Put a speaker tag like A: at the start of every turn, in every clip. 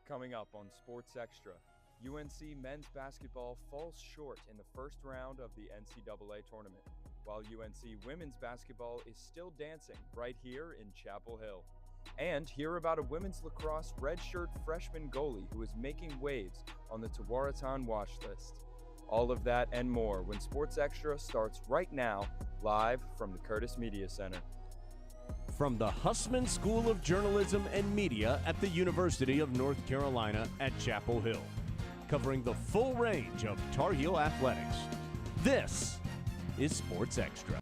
A: Coming up on Sports Extra, UNC men's basketball falls short in the first round of the NCAA tournament, while UNC women's basketball is still dancing right here in Chapel Hill. And hear about a women's lacrosse redshirt freshman goalie who is making waves on the Tewaaraton watch list. All of that and more when Sports Extra starts right now, live from the Curtis Media Center.
B: From the Hussman School of Journalism and Media at the University of North Carolina at Chapel Hill, covering the full range of Tar Heel athletics. This is Sports Extra.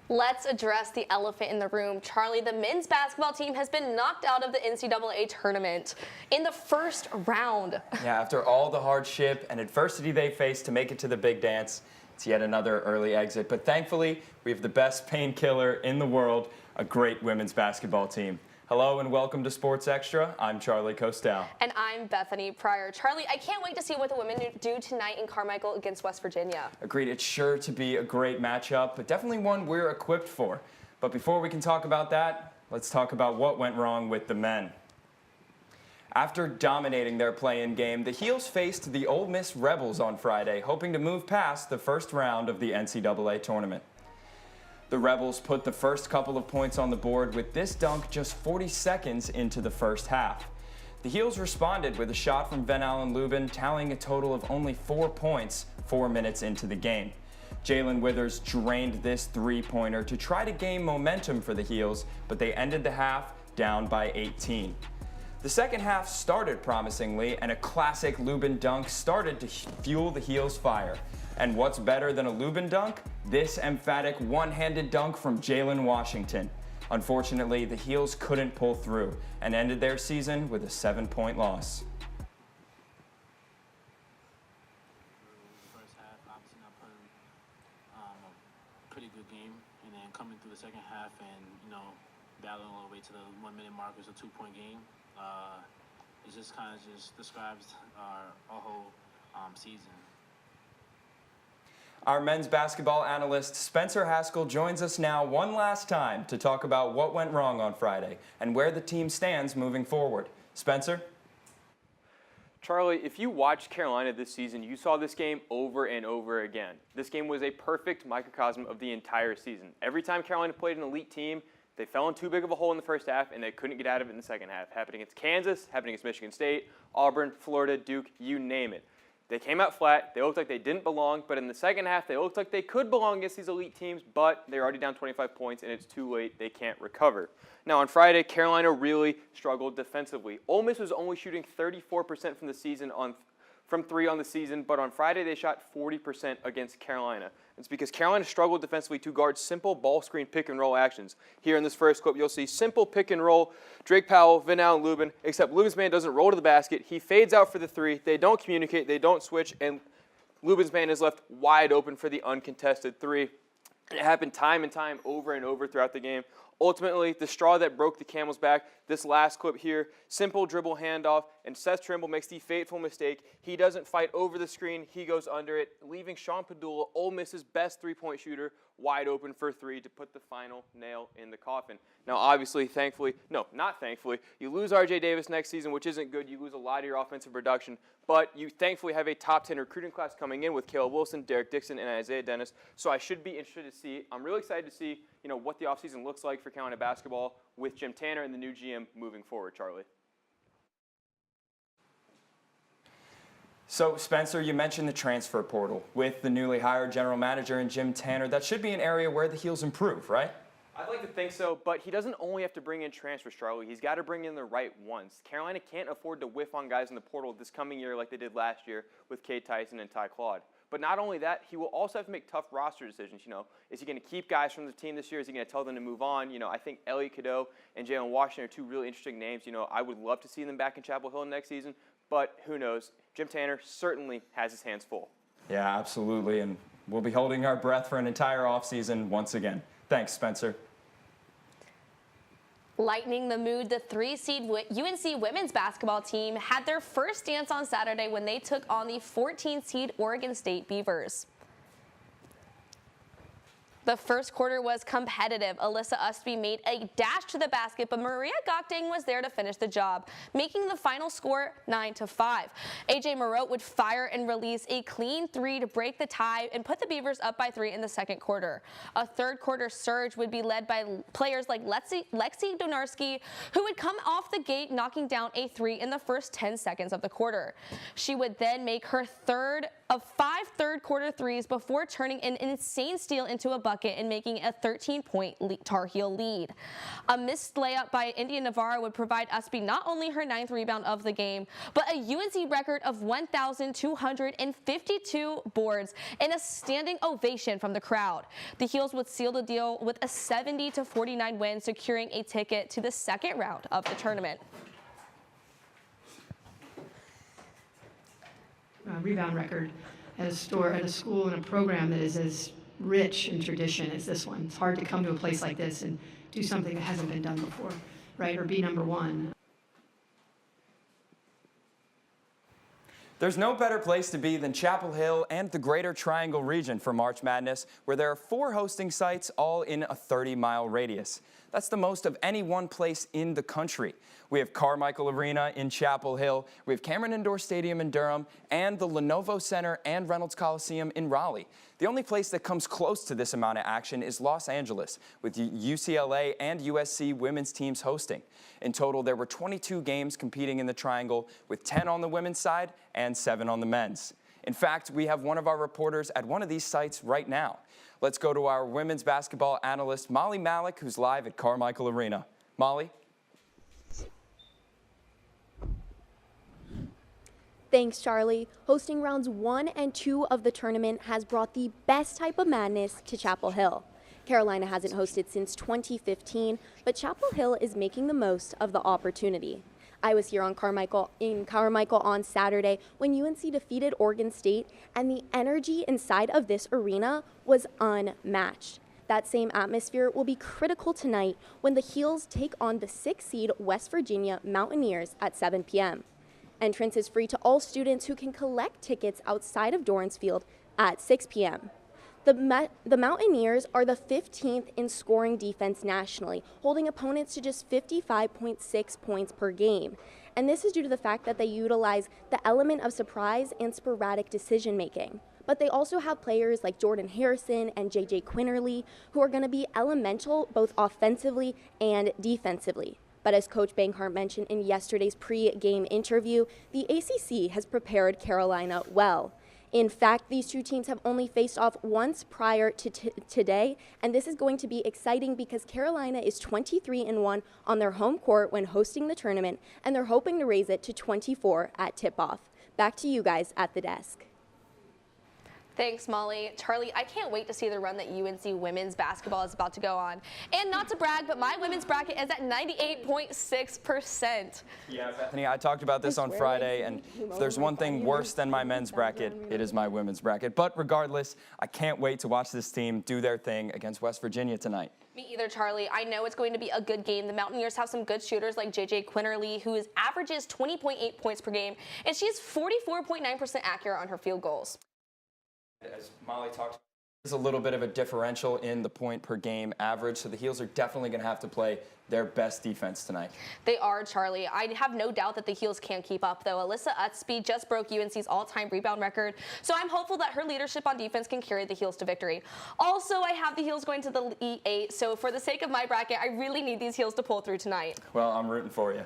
C: Let's address the elephant in the room. Charlie, the men's basketball team has been knocked out of the NCAA tournament in the first round.
D: Yeah, after all the hardship and adversity they faced to make it to the big dance, it's yet another early exit. But thankfully, we have the best painkiller in the world, a great women's basketball team. Hello and welcome to Sports Extra. I'm Charlie Costel.
C: And I'm Bethany Pryor. Charlie, I can't wait to see what the women do tonight in Carmichael against West Virginia.
D: Agreed. It's sure to be a great matchup, but definitely one we're equipped for. But before we can talk about that, let's talk about what went wrong with the men. After dominating their play-in game, the Heels faced the Ole Miss Rebels on Friday, hoping to move past the first round of the NCAA tournament. The Rebels put the first couple of points on the board with this dunk just 40 seconds into the first half. The Heels responded with a shot from Van Allen Lubin, tallying a total of only 4 points 4 minutes into the game. Jalen Withers drained this three-pointer to try to gain momentum for the Heels, but they ended the half down by 18. The second half started promisingly, and a classic Lubin dunk started to fuel the Heels' fire. And what's better than a Lubin dunk? This emphatic one-handed dunk from Jalen Washington. Unfortunately, the Heels couldn't pull through and ended their season with a 7-point loss.
E: The first half, obviously not playing a pretty good game, and then coming through the second half and, battling all the way to the 1 minute mark was a 2-point game. It just kind of describes our whole season.
D: Our men's basketball analyst Spencer Haskell joins us now one last time to talk about what went wrong on Friday and where the team stands moving forward. Spencer?
F: Charlie, if you watched Carolina this season, you saw this game over and over again. This game was a perfect microcosm of the entire season. Every time Carolina played an elite team, they fell in too big of a hole in the first half, and they couldn't get out of it in the second half. Happened against Kansas, happened against Michigan State, Auburn, Florida, Duke, you name it. They came out flat. They looked like they didn't belong, but in the second half, they looked like they could belong against these elite teams, but they're already down 25 points, and it's too late. They can't recover. Now, on Friday, Carolina really struggled defensively. Ole Miss was only shooting 34% from three on the season, but on Friday, they shot 40% against Carolina. It's because Carolina struggled defensively to guard simple ball screen pick and roll actions. Here in this first clip, you'll see simple pick and roll, Drake Powell, Van Allen Lubin, except Lubin's man doesn't roll to the basket. He fades out for the three. They don't communicate. They don't switch, and Lubin's man is left wide open for the uncontested three. It happened time and time over and over throughout the game. Ultimately, the straw that broke the camel's back, this last clip here, simple dribble handoff, and Seth Trimble makes the fateful mistake. He doesn't fight over the screen. He goes under it, leaving Sean Padula, Ole Miss's best three-point shooter, wide open for three to put the final nail in the coffin. Now, obviously, not thankfully, you lose R.J. Davis next season, which isn't good. You lose a lot of your offensive production, but you thankfully have a top 10 recruiting class coming in with Caleb Wilson, Derek Dixon, and Isaiah Dennis. So I should be interested to see. I'm really excited to see, what the offseason looks like for Carolina basketball with Jim Tanner and the new GM moving forward, Charlie.
D: So, Spencer, you mentioned the transfer portal. With the newly hired general manager and Jim Tanner, that should be an area where the Heels improve, right?
F: I'd like to think so, but he doesn't only have to bring in transfers, Charlie. He's got to bring in the right ones. Carolina can't afford to whiff on guys in the portal this coming year like they did last year with Cade Tyson and Ty Claude. But not only that, he will also have to make tough roster decisions. Is he going to keep guys from the team this year? Is he going to tell them to move on? I think Elliot Cadeau and Jalen Washington are two really interesting names. I would love to see them back in Chapel Hill next season, but who knows? Jim Tanner certainly has his hands full.
D: Yeah, absolutely, and we'll be holding our breath for an entire offseason once again. Thanks, Spencer.
C: Lightening the mood, the 3-seed UNC women's basketball team had their first dance on Saturday when they took on the 14-seed Oregon State Beavers. The first quarter was competitive. Alyssa Ustby made a dash to the basket, but Maria Gokding was there to finish the job, making the final score 9-5. AJ Moreau would fire and release a clean three to break the tie and put the Beavers up by 3 in the second quarter. A third quarter surge would be led by players like Lexi Donarski, who would come off the gate knocking down a 3 in the first 10 seconds of the quarter. She would then make her third of 5 third-quarter threes before turning an insane steal into a bucket and making a 13-point Tar Heel lead. A missed layup by India Navarro would provide Ustby not only her 9th rebound of the game, but a UNC record of 1,252 boards and a standing ovation from the crowd. The Heels would seal the deal with a 70-49 win, securing a ticket to the second round of the tournament.
G: Rebound record at a school and a program that is as rich in tradition as this one. It's hard to come to a place like this and do something that hasn't been done before, right? Or be number one.
D: There's no better place to be than Chapel Hill and the Greater Triangle region for March Madness, where there are 4 hosting sites all in a 30-mile radius. That's the most of any one place in the country. We have Carmichael Arena in Chapel Hill, we have Cameron Indoor Stadium in Durham, and the Lenovo Center and Reynolds Coliseum in Raleigh. The only place that comes close to this amount of action is Los Angeles, with UCLA and USC women's teams hosting. In total, there were 22 games competing in the Triangle, with 10 on the women's side and 7 on the men's. In fact, we have one of our reporters at one of these sites right now. Let's go to our women's basketball analyst, Molly Malik, who's live at Carmichael Arena. Molly?
H: Thanks, Charlie. Hosting rounds 1 and 2 of the tournament has brought the best type of madness to Chapel Hill. Carolina hasn't hosted since 2015, but Chapel Hill is making the most of the opportunity. I was here in Carmichael on Saturday when UNC defeated Oregon State, and the energy inside of this arena was unmatched. That same atmosphere will be critical tonight when the Heels take on the 6th seed West Virginia Mountaineers at 7 p.m. Entrance is free to all students who can collect tickets outside of Dorrance Field at 6 p.m. The Mountaineers are the 15th in scoring defense nationally, holding opponents to just 55.6 points per game. And this is due to the fact that they utilize the element of surprise and sporadic decision-making. But they also have players like Jordan Harrison and J.J. Quinterly, who are going to be elemental both offensively and defensively. But as Coach Banghart mentioned in yesterday's pre-game interview, the ACC has prepared Carolina well. In fact, these two teams have only faced off once prior to today, and this is going to be exciting because Carolina is 23-1 on their home court when hosting the tournament, and they're hoping to raise it to 24 at tip-off. Back to you guys at the desk.
C: Thanks, Molly. Charlie, I can't wait to see the run that UNC women's basketball is about to go on. And not to brag, but my women's bracket is at 98.6%.
D: Yeah, Bethany, I talked about this on Friday, and if there's one thing worse than my men's bracket, it is my women's bracket. But regardless, I can't wait to watch this team do their thing against West Virginia tonight.
C: Me either, Charlie. I know it's going to be a good game. The Mountaineers have some good shooters like J.J. Quinterly, who averages 20.8 points per game, and she is 44.9% accurate on her field goals.
D: As Molly talked, there's a little bit of a differential in the point per game average, so the Heels are definitely going to have to play their best defense tonight.
C: They are, Charlie. I have no doubt that the Heels can't keep up, though. Alyssa Ustby just broke UNC's all-time rebound record, so I'm hopeful that her leadership on defense can carry the Heels to victory. Also, I have the Heels going to the Elite 8, so for the sake of my bracket, I really need these Heels to pull through tonight.
D: Well, I'm rooting for you.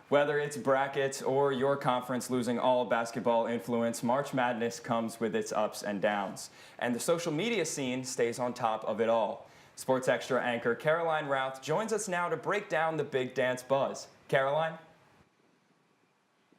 D: Whether it's brackets or your conference losing all basketball influence, March Madness comes with its ups and downs. And the social media scene stays on top of it all. Sports Extra anchor Caroline Routh joins us now to break down the big dance buzz. Caroline?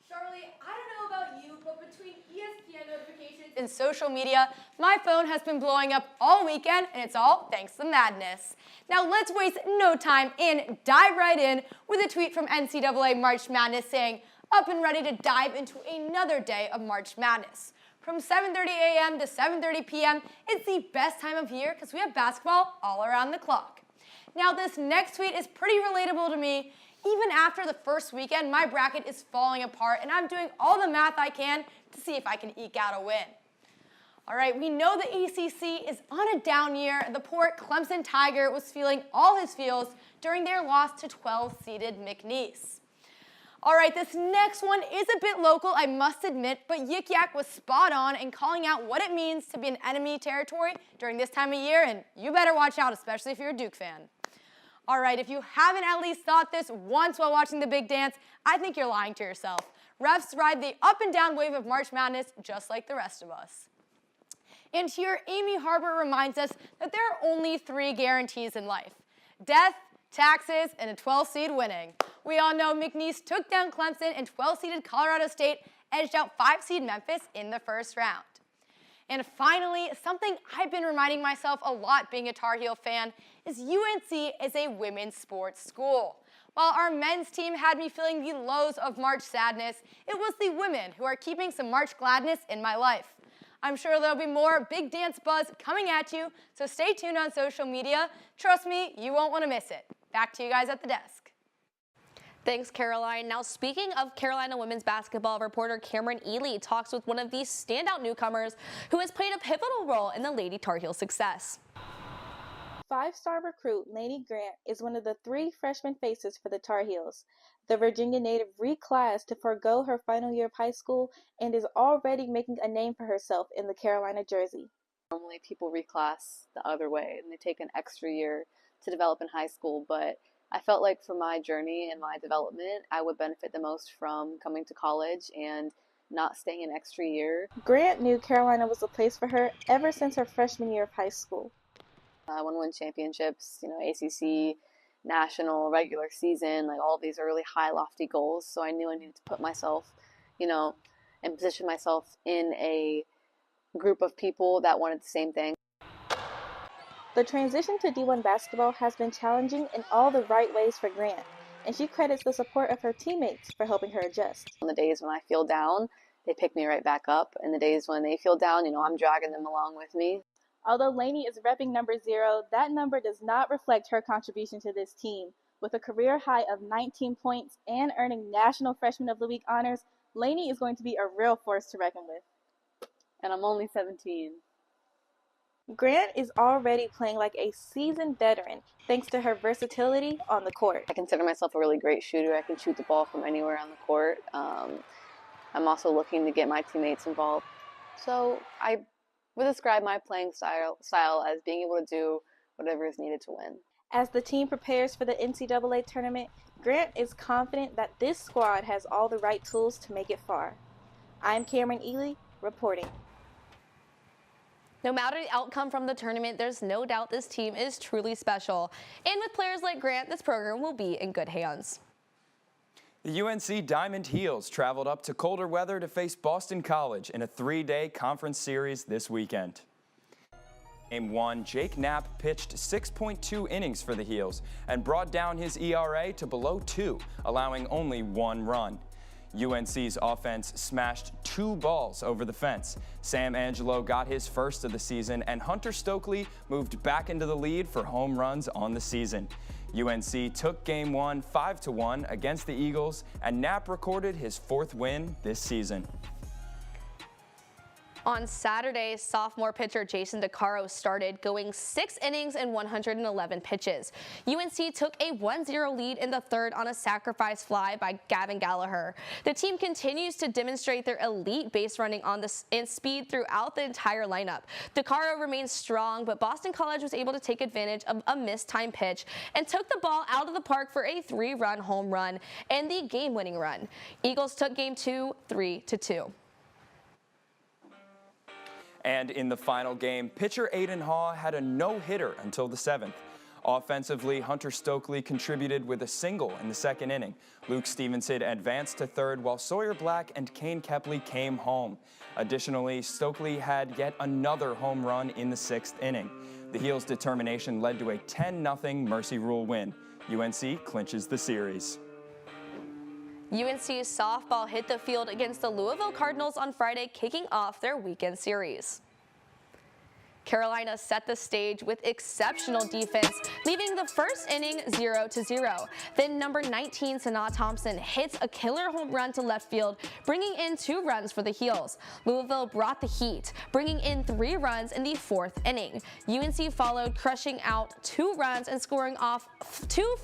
I: Charlie, I don't know about you, but between ESPN notifications and social media, my phone has been blowing up all weekend, and it's all thanks to Madness. Now let's waste no time and dive right in with a tweet from NCAA March Madness saying, up and ready to dive into another day of March Madness. From 7:30 a.m. to 7:30 p.m., it's the best time of year because we have basketball all around the clock. Now this next tweet is pretty relatable to me. Even after the first weekend, my bracket is falling apart and I'm doing all the math I can to see if I can eke out a win. All right, we know the ACC is on a down year. The poor Clemson Tiger was feeling all his feels during their loss to 12-seeded McNeese. All right, this next one is a bit local, I must admit, but Yik Yak was spot on in calling out what it means to be in enemy territory during this time of year, and you better watch out, especially if you're a Duke fan. All right, if you haven't at least thought this once while watching the big dance, I think you're lying to yourself. Refs ride the up and down wave of March Madness just like the rest of us. And here, Amy Harbor reminds us that there are only 3 guarantees in life: death, taxes, and a 12-seed winning. We all know McNeese took down Clemson, and 12-seeded Colorado State edged out 5-seed Memphis in the first round. And finally, something I've been reminding myself a lot being a Tar Heel fan is UNC is a women's sports school. While our men's team had me feeling the lows of March sadness, it was the women who are keeping some March gladness in my life. I'm sure there'll be more big dance buzz coming at you, so stay tuned on social media. Trust me, you won't want to miss it. Back to you guys at the desk.
C: Thanks, Caroline. Now, speaking of Carolina women's basketball, reporter Cameron Ely talks with one of these standout newcomers who has played a pivotal role in the Lady Tar Heel success.
J: 5-star recruit Lainey Grant is one of the 3 freshman faces for the Tar Heels. The Virginia native reclassed to forego her final year of high school and is already making a name for herself in the Carolina jersey.
K: Normally people reclass the other way and they take an extra year to develop in high school, but I felt like for my journey and my development, I would benefit the most from coming to college and not staying an extra year.
J: Grant knew Carolina was the place for her ever since her freshman year of high school.
K: I want to win championships, ACC, national, regular season, like all these really high, lofty goals. So I knew I needed to put myself, and position myself in a group of people that wanted the same thing.
J: The transition to D1 basketball has been challenging in all the right ways for Grant, and she credits the support of her teammates for helping her adjust.
K: On the days when I feel down, they pick me right back up. And the days when they feel down, I'm dragging them along with me.
J: Although Lainey is repping number 0, that number does not reflect her contribution to this team. With a career high of 19 points and earning National Freshman of the Week honors, Lainey is going to be a real force to reckon with.
K: And I'm only 17.
J: Grant is already playing like a seasoned veteran thanks to her versatility on the court.
K: I consider myself a really great shooter. I can shoot the ball from anywhere on the court. I'm also looking to get my teammates involved. So I would describe my playing style as being able to do whatever is needed to win.
J: As the team prepares for the NCAA tournament, Grant is confident that this squad has all the right tools to make it far. I'm Cameron Ely, reporting.
C: No matter the outcome from the tournament, there's no doubt this team is truly special. And with players like Grant, this program will be in good hands.
D: The UNC Diamond Heels traveled up to colder weather to face Boston College in a 3-day conference series this weekend. Game 1, Jake Knapp pitched 6.2 innings for the Heels and brought down his ERA to below 2, allowing only 1 run. UNC's offense smashed 2 balls over the fence. Sam Angelo got his first of the season, and Hunter Stokely moved back into the lead for home runs on the season. UNC took Game 1 5-1 against the Eagles, and Knapp recorded his 4th win this season.
C: On Saturday, sophomore pitcher Jason DeCaro started, going 6 innings and 111 pitches. UNC took a 1-0 lead in the 3rd on a sacrifice fly by Gavin Gallagher. The team continues to demonstrate their elite base running and speed throughout the entire lineup. DeCaro remains strong, but Boston College was able to take advantage of a missed-time pitch and took the ball out of the park for a 3-run home run and the game-winning run. Eagles took Game 2 3-2.
D: And in the final game, pitcher Aiden Haw had a no-hitter until the 7th. Offensively, Hunter Stokely contributed with a single in the 2nd inning. Luke Stevenson advanced to 3rd, while Sawyer Black and Kane Kepley came home. Additionally, Stokely had yet another home run in the 6th inning. The Heels' determination led to a 10-0 Mercy Rule win. UNC clinches the series.
C: UNC's softball hit the field against the Louisville Cardinals on Friday, kicking off their weekend series. Carolina set the stage with exceptional defense, leaving the first inning 0-0. Then number 19, Sanaa Thompson, hits a killer home run to left field, bringing in 2 runs for the Heels. Louisville brought the heat, bringing in 3 runs in the 4th inning. UNC followed, crushing out 2 runs and scoring off 2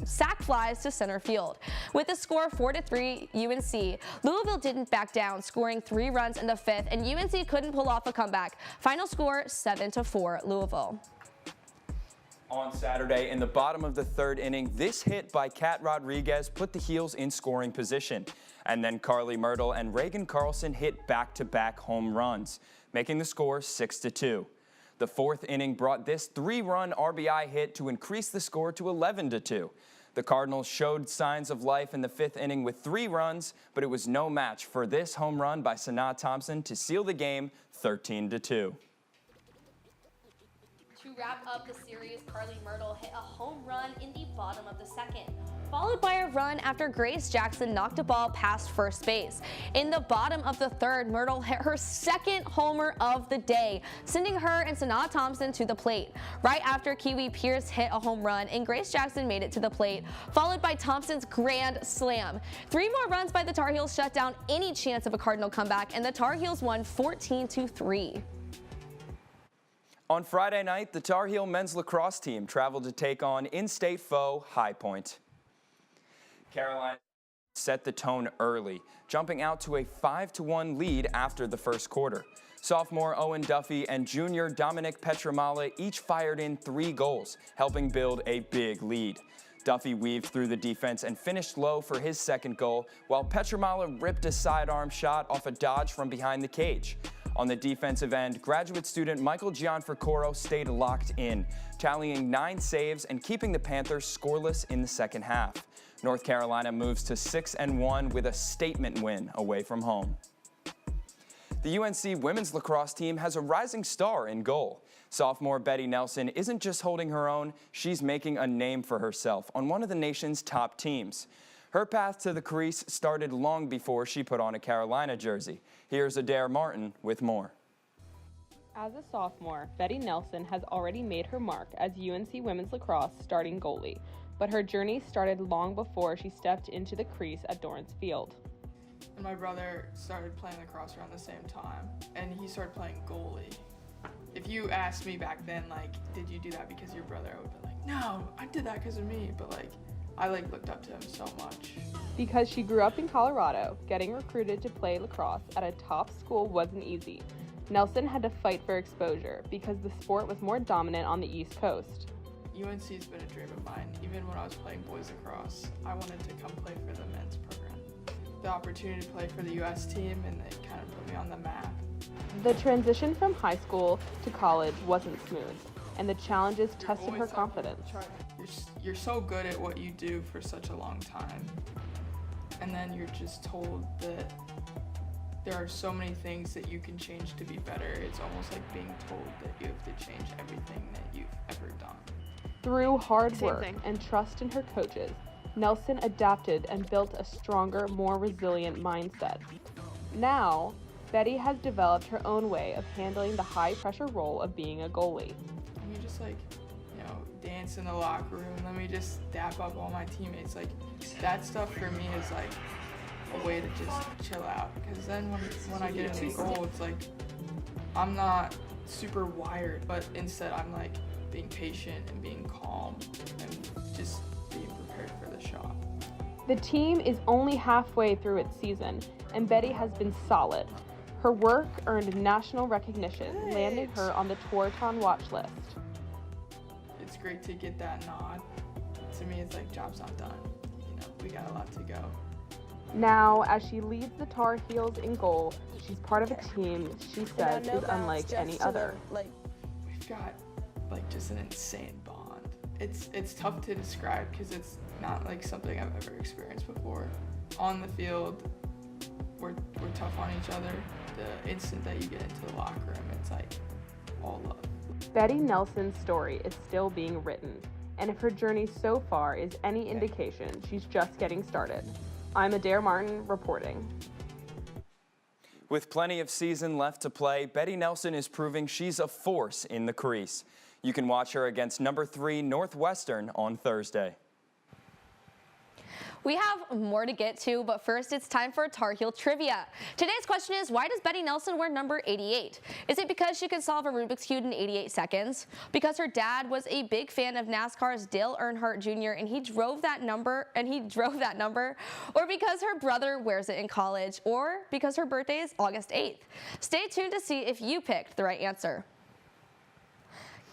C: sac flies to center field. With the score 4-3 UNC, Louisville didn't back down, scoring 3 runs in the 5th, and UNC couldn't pull off a comeback. Final score 7-4 Louisville.
D: On Saturday, in the bottom of the 3rd inning, this hit by Kat Rodriguez put the Heels in scoring position. And then Carly Myrtle and Reagan Carlson hit back-to-back home runs, making the score 6-2. The 4th inning brought this 3-run RBI hit to increase the score to 11-2. The Cardinals showed signs of life in the 5th inning with 3 runs, but it was no match for this home run by Sanaa Thompson to seal the game 13-2.
C: To wrap up the series, Carly Myrtle hit a home run in the bottom of the 2nd, followed by a run after Grace Jackson knocked a ball past first base. In the bottom of the 3rd, Myrtle hit her 2nd homer of the day, sending her and Sanaa Thompson to the plate. Right after, Kiwi Pierce hit a home run and Grace Jackson made it to the plate, followed by Thompson's grand slam. 3 more runs by the Tar Heels shut down any chance of a Cardinal comeback, and the Tar Heels won 14-3.
D: On Friday night, the Tar Heel men's lacrosse team traveled to take on in-state foe High Point. Carolina set the tone early, jumping out to a 5-1 lead after the 1st quarter. Sophomore Owen Duffy and junior Dominic Petramala each fired in 3 goals, helping build a big lead. Duffy weaved through the defense and finished low for his 2nd goal, while Petramala ripped a sidearm shot off a dodge from behind the cage. On the defensive end, graduate student Michael Gianfricoro stayed locked in, tallying 9 saves and keeping the Panthers scoreless in the 2nd half. North Carolina moves to 6-1 with a statement win away from home. The UNC women's lacrosse team has a rising star in goal. Sophomore Betty Nelson isn't just holding her own, she's making a name for herself on one of the nation's top teams. Her path to the crease started long before she put on a Carolina jersey. Here's Adair Martin with more.
L: As a sophomore, Betty Nelson has already made her mark as UNC women's lacrosse starting goalie, but her journey started long before she stepped into the crease at Dorrance Field.
M: And my brother started playing lacrosse around the same time, and he started playing goalie. If you asked me back then, like, did you do that because of your brother, I would be like, no, I did that because of me, but like, I looked up to him so much.
L: Because she grew up in Colorado, getting recruited to play lacrosse at a top school wasn't easy. Nelson had to fight for exposure because the sport was more dominant on the East Coast.
M: UNC's been a dream of mine. Even when I was playing boys lacrosse, I wanted to come play for the men's program. The opportunity to play for the US team, and it kind of put me on the map.
L: The transition from high school to college wasn't smooth, and the challenges tested her confidence.
M: You're so good at what you do for such a long time, and then you're just told that there are so many things that you can change to be better. It's almost like being told that you have to change everything that you've ever done.
L: Through hard work and trust in her coaches, Nelson adapted and built a stronger, more resilient mindset. Now, Betty has developed her own way of handling the high-pressure role of being a goalie.
M: You just dance in the locker room. Let me just dap up all my teammates. Like, that stuff for me is like a way to just chill out. Because then when I get into goal, it's like I'm not super wired, but instead I'm like being patient and being calm and just being prepared for the shot.
L: The team is only halfway through its season, and Betty has been solid. Her work earned national recognition, landing her on the Tewaaraton watch list.
M: It's great to get that nod. To me, it's like job's not done. We got a lot to go.
L: Now, as she leads the Tar Heels in goal, she's part of a team she says is unlike any other.
M: We've got just an insane bond. It's tough to describe because it's not like something I've ever experienced before. On the field, we're tough on each other. The instant that you get into the locker room, it's like all love.
L: Betty Nelson's story is still being written, and if her journey so far is any indication, she's just getting started. I'm Adair Martin reporting.
D: With plenty of season left to play, Betty Nelson is proving she's a force in the crease. You can watch her against number 3 Northwestern on Thursday.
C: We have more to get to, but first it's time for Tar Heel trivia. Today's question is, why does Betty Nelson wear number 88? Is it because she can solve a Rubik's Cube in 88 seconds? Because her dad was a big fan of NASCAR's Dale Earnhardt Jr. and he drove that number? Or because her brother wears it in college? Or because her birthday is August 8th? Stay tuned to see if you picked the right answer.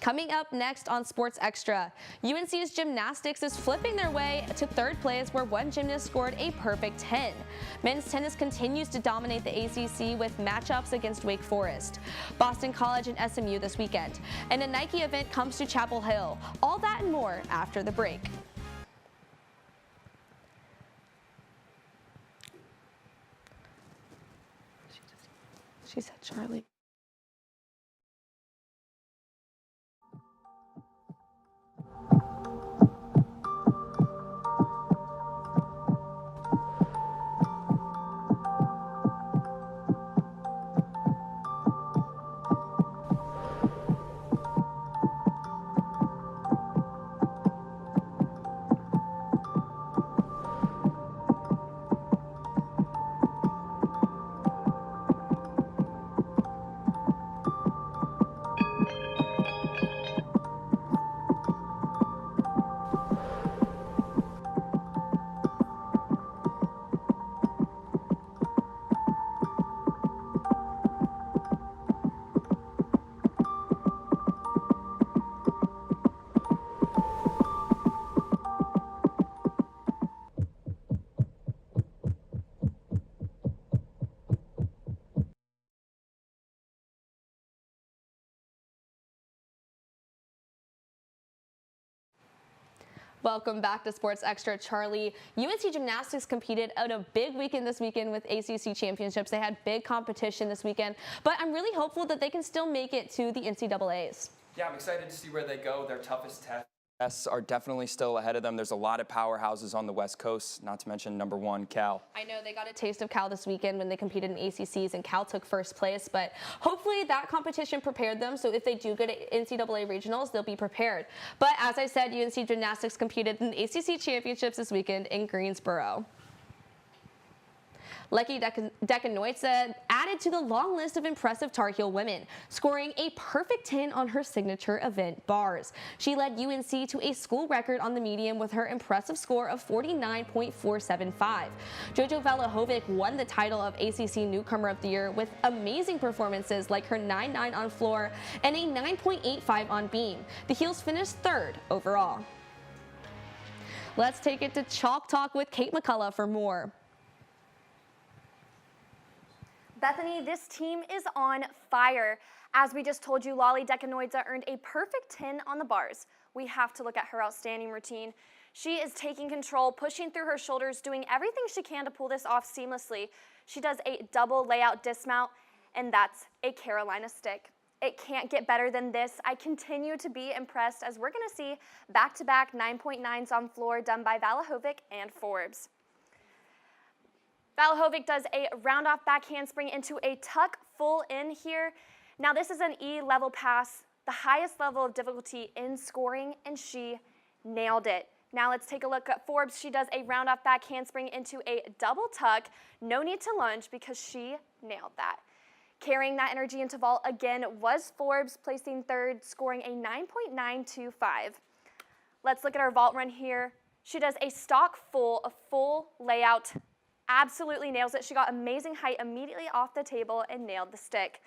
C: Coming up next on Sports Extra, UNC's gymnastics is flipping their way to third place where one gymnast scored a perfect 10. Men's tennis continues to dominate the ACC with matchups against Wake Forest, Boston College, and SMU this weekend. And a Nike event comes to Chapel Hill. All that and more after the break. She said Charlie. Welcome back to Sports Extra. Charlie, UNC Gymnastics competed in a big weekend this weekend with ACC championships. They had big competition this weekend, but I'm really hopeful that they can still make it to the NCAAs.
D: Yeah, I'm excited to see where they go. Their toughest tests are definitely still ahead of them. There's a lot of powerhouses on the West Coast, not to mention number 1, Cal.
C: I know they got a taste of Cal this weekend when they competed in ACCs, and Cal took first place, but hopefully that competition prepared them, so if they do go to NCAA regionals, they'll be prepared. But as I said, UNC Gymnastics competed in the ACC championships this weekend in Greensboro. Lucky Dekanoitsa added to the long list of impressive Tar Heel women, scoring a perfect 10 on her signature event bars. She led UNC to a school record on the medium with her impressive score of 49.475. JoJo Valahovic won the title of ACC Newcomer of the Year with amazing performances like her 9.9 on floor and a 9.85 on beam. The Heels finished third overall. Let's take it to Chalk Talk with Kate McCullough for more.
N: Bethany, this team is on fire. As we just told you, Lolly Dekanoidze earned a perfect 10 on the bars. We have to look at her outstanding routine. She is taking control, pushing through her shoulders, doing everything she can to pull this off seamlessly. She does a double layout dismount, and that's a Carolina stick. It can't get better than this. I continue to be impressed as we're going to see back-to-back 9.9s on floor done by Valahovic and Forbes. Valahovic does a round-off back handspring into a tuck full in here. Now this is an E-level pass, the highest level of difficulty in scoring, and she nailed it. Now let's take a look at Forbes. She does a round-off back handspring into a double tuck. No need to lunge because she nailed that. Carrying that energy into vault again was Forbes, placing third, scoring a 9.925. Let's look at her vault run here. She does a stock full, a full layout. Absolutely nails it. She got amazing height immediately off the table and nailed the stick.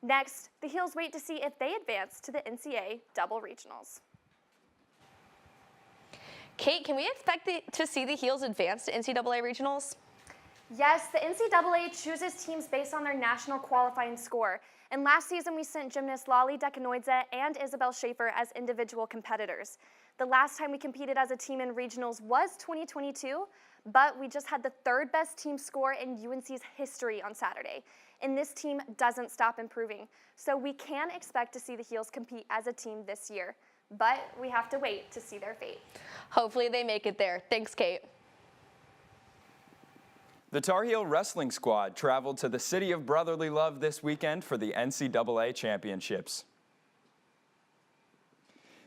N: Next, the Heels wait to see if they advance to the NCAA double regionals.
C: Kate, can we expect to see the Heels advance to NCAA regionals?
N: Yes, the NCAA chooses teams based on their national qualifying score. And last season, we sent gymnasts Lolly Dekanoidze and Isabel Schaefer as individual competitors. The last time we competed as a team in regionals was 2022, but we just had the third best team score in UNC's history on Saturday. And this team doesn't stop improving. So we can expect to see the Heels compete as a team this year, but we have to wait to see their fate.
C: Hopefully they make it there. Thanks, Kate.
D: The Tar Heel wrestling squad traveled to the city of brotherly love this weekend for the NCAA championships.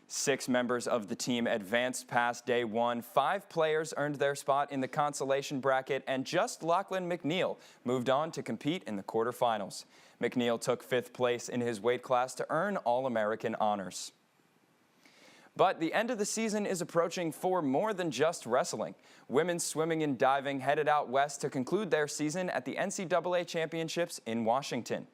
D: 6 members of the team advanced past day 1. 5 players earned their spot in the consolation bracket, and just Lachlan McNeil moved on to compete in the quarterfinals. McNeil took 5th place in his weight class to earn All-American honors. But the end of the season is approaching for more than just wrestling. Women's swimming and diving headed out west to conclude their season at the NCAA championships in Washington.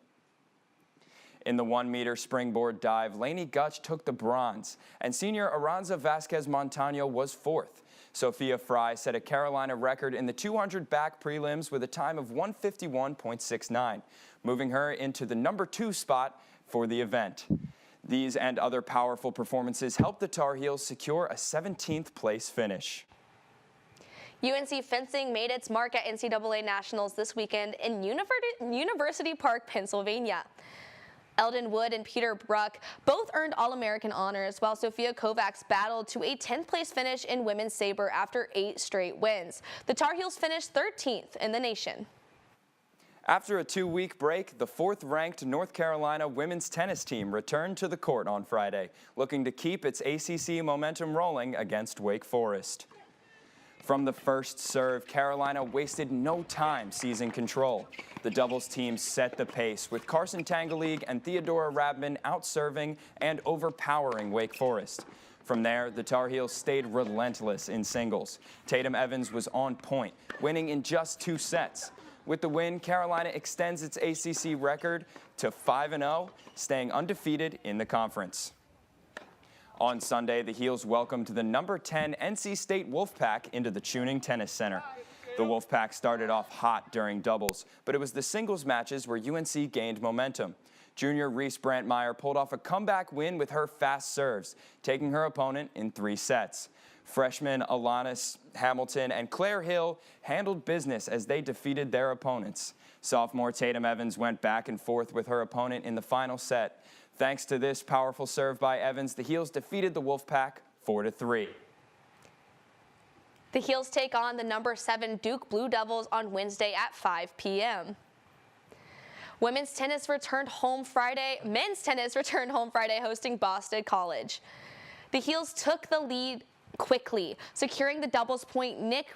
D: In the 1-meter springboard dive, Lainey Gutch took the bronze, and senior Aranza Vasquez Montano was 4th. Sophia Fry set a Carolina record in the 200 back prelims with a time of 151.69, moving her into the number 2 spot for the event. These and other powerful performances helped the Tar Heels secure a 17th place finish.
C: UNC fencing made its mark at NCAA Nationals this weekend in University Park, Pennsylvania. Eldon Wood and Peter Bruck both earned All-American honors, while Sophia Kovacs battled to a 10th place finish in women's saber after 8 straight wins. The Tar Heels finished 13th in the nation.
D: After a 2-week break, the 4th-ranked North Carolina women's tennis team returned to the court on Friday, looking to keep its ACC momentum rolling against Wake Forest. From the first serve, Carolina wasted no time seizing control. The doubles team set the pace, with Carson Tangleague and Theodora Rabman outserving and overpowering Wake Forest. From there, the Tar Heels stayed relentless in singles. Tatum Evans was on point, winning in just 2 sets. With the win, Carolina extends its ACC record to 5-0, staying undefeated in the conference. On Sunday, the Heels welcomed the number 10 NC State Wolfpack into the Tuning Tennis Center. The Wolfpack started off hot during doubles, but it was the singles matches where UNC gained momentum. Junior Reese Brantmeyer pulled off a comeback win with her fast serves, taking her opponent in 3 sets. Freshmen Alanis Hamilton and Claire Hill handled business as they defeated their opponents. Sophomore Tatum Evans went back and forth with her opponent in the final set. Thanks to this powerful serve by Evans, the Heels defeated the Wolfpack 4-3.
C: The Heels take on the number 7 Duke Blue Devils on Wednesday at 5 p.m. Men's tennis returned home Friday hosting Boston College. The Heels took the lead quickly, securing the doubles point. Nick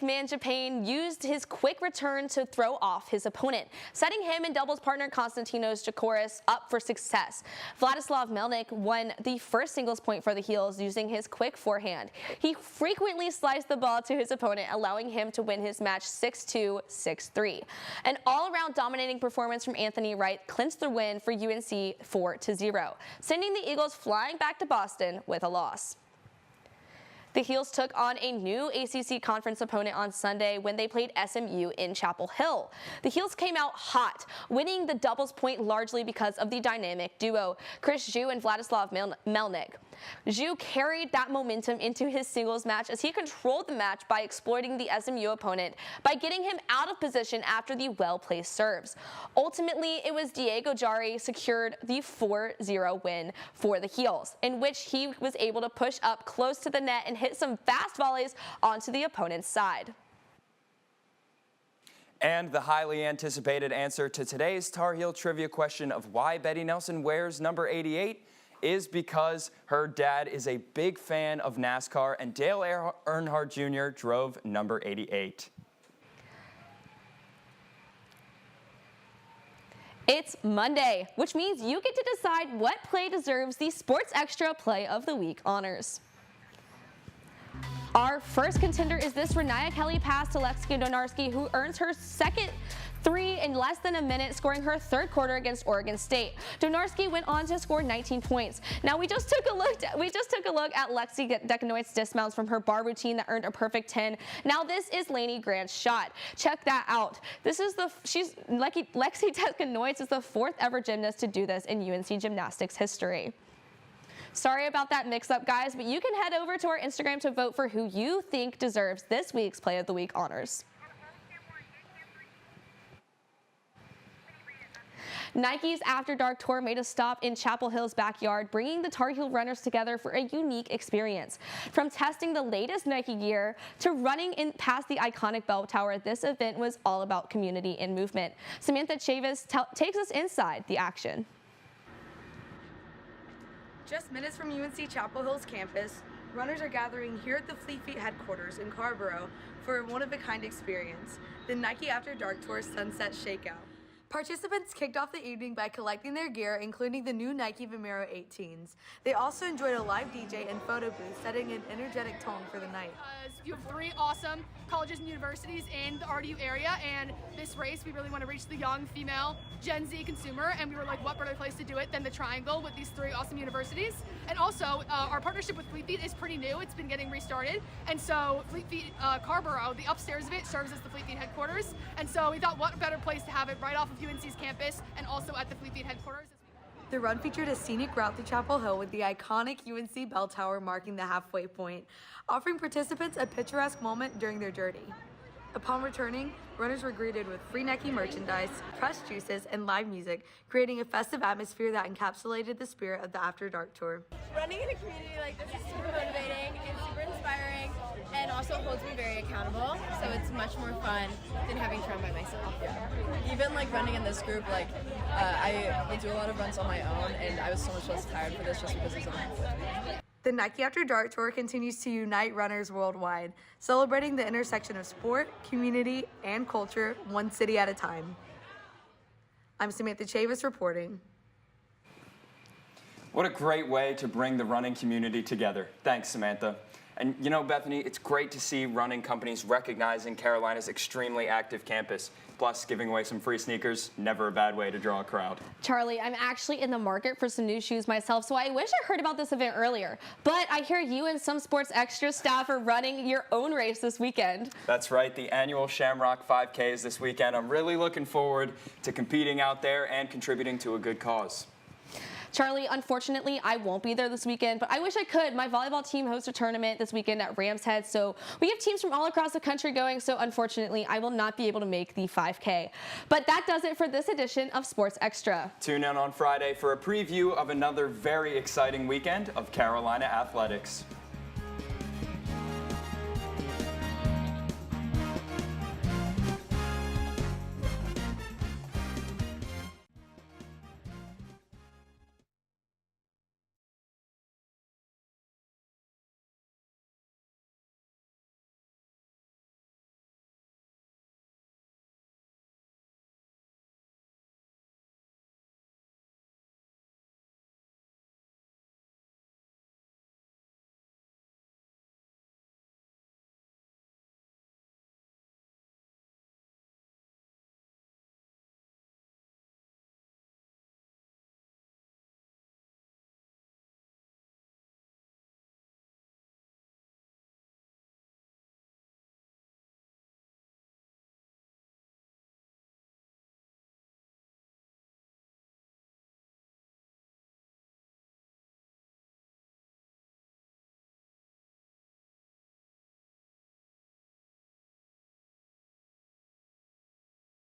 C: Mangiapane used his quick return to throw off his opponent, setting him and doubles partner Konstantinos Jakoris up for success. Vladislav Melnik won the first singles point for the Heels using his quick forehand. He frequently sliced the ball to his opponent, allowing him to win his match 6-2, 6-3. An all-around dominating performance from Anthony Wright clinched the win for UNC 4-0, sending the Eagles flying back to Boston with a loss. The Heels took on a new ACC conference opponent on Sunday when they played SMU in Chapel Hill. The Heels came out hot, winning the doubles point largely because of the dynamic duo, Chris Zhu and Vladislav Melnik. Zhu carried that momentum into his singles match as he controlled the match by exploiting the SMU opponent by getting him out of position after the well-placed serves. Ultimately, it was Diego Jari secured the 4-0 win for the Heels, in which he was able to push up close to the net and hit some fast volleys onto the opponent's side.
D: And the highly anticipated answer to today's Tar Heel trivia question of why Betty Nelson wears number 88 is because her dad is a big fan of NASCAR, and Dale Earnhardt Jr. drove number 88.
C: It's Monday, which means you get to decide what play deserves the Sports Extra Play of the Week honors. Our first contender is this Renaya Kelly pass to Lexi Donarski, who earns her second 3 in less than a minute, scoring her 3rd quarter against Oregon State. Donarski went on to score 19 points. Now we just took a look at Lexi Dekanoit's dismounts from her bar routine that earned a perfect 10. Now this is Lainey Grant's shot. Check that out. Lexi Dekanoit's is the 4th ever gymnast to do this in UNC gymnastics history. Sorry about that mix-up, guys, but you can head over to our Instagram to vote for who you think deserves this week's Play of the Week honors. Nike's After Dark Tour made a stop in Chapel Hill's backyard, bringing the Tar Heel runners together for a unique experience. From testing the latest Nike gear to running in past the iconic bell tower, this event was all about community and movement. Samantha Chavis takes us inside the action.
O: Just minutes from UNC Chapel Hill's campus, runners are gathering here at the Fleet Feet headquarters in Carborough for a one-of-a-kind experience, the Nike After Dark Tour Sunset Shakeout. Participants kicked off the evening by collecting their gear, including the new Nike Vomero 18s. They also enjoyed a live DJ and photo booth, setting an energetic tone for the night.
P: You have 3 awesome colleges and universities in the RDU area, and this race, we really want to reach the young female Gen Z consumer, and we were like, what better place to do it than the Triangle with these 3 awesome universities? And also, our partnership with Fleet Feet is pretty new. It's been getting restarted, and so Fleet Feet Carborough, the upstairs of it, serves as the Fleet Feet headquarters, and so we thought, what better place to have it right off of UNC's campus and also at the Fleet Feet headquarters.
O: The run featured a scenic route through Chapel Hill with the iconic UNC bell tower marking the halfway point, offering participants a picturesque moment during their journey. Upon returning, runners were greeted with free Nike merchandise, pressed juices, and live music, creating a festive atmosphere that encapsulated the spirit of the After Dark Tour.
Q: Running in a community like this is super motivating and super inspiring, and also holds me very accountable, so it's much more fun than having to run by myself.
R: Yeah. Even like running in this group, like I would do a lot of runs on my own, and I was so much less tired for this just because there's other people with me.
O: The Nike After Dark Tour continues to unite runners worldwide, celebrating the intersection of sport, community, and culture, one city at a time. I'm Samantha Chavis reporting.
D: What a great way to bring the running community together. Thanks, Samantha. And you know, Bethany, it's great to see running companies recognizing Carolina's extremely active campus. Plus, giving away some free sneakers, never a bad way to draw a crowd.
C: Charlie, I'm actually in the market for some new shoes myself, so I wish I heard about this event earlier. But I hear you and some Sports Extra staff are running your own race this weekend.
D: That's right, the annual Shamrock 5K is this weekend. I'm really looking forward to competing out there and contributing to a good cause.
C: Charlie, unfortunately, I won't be there this weekend, but I wish I could. My volleyball team hosts a tournament this weekend at Rams Head, so we have teams from all across the country going, so unfortunately, I will not be able to make the 5K. But that does it for this edition of Sports Extra.
D: Tune in on Friday for a preview of another very exciting weekend of Carolina athletics.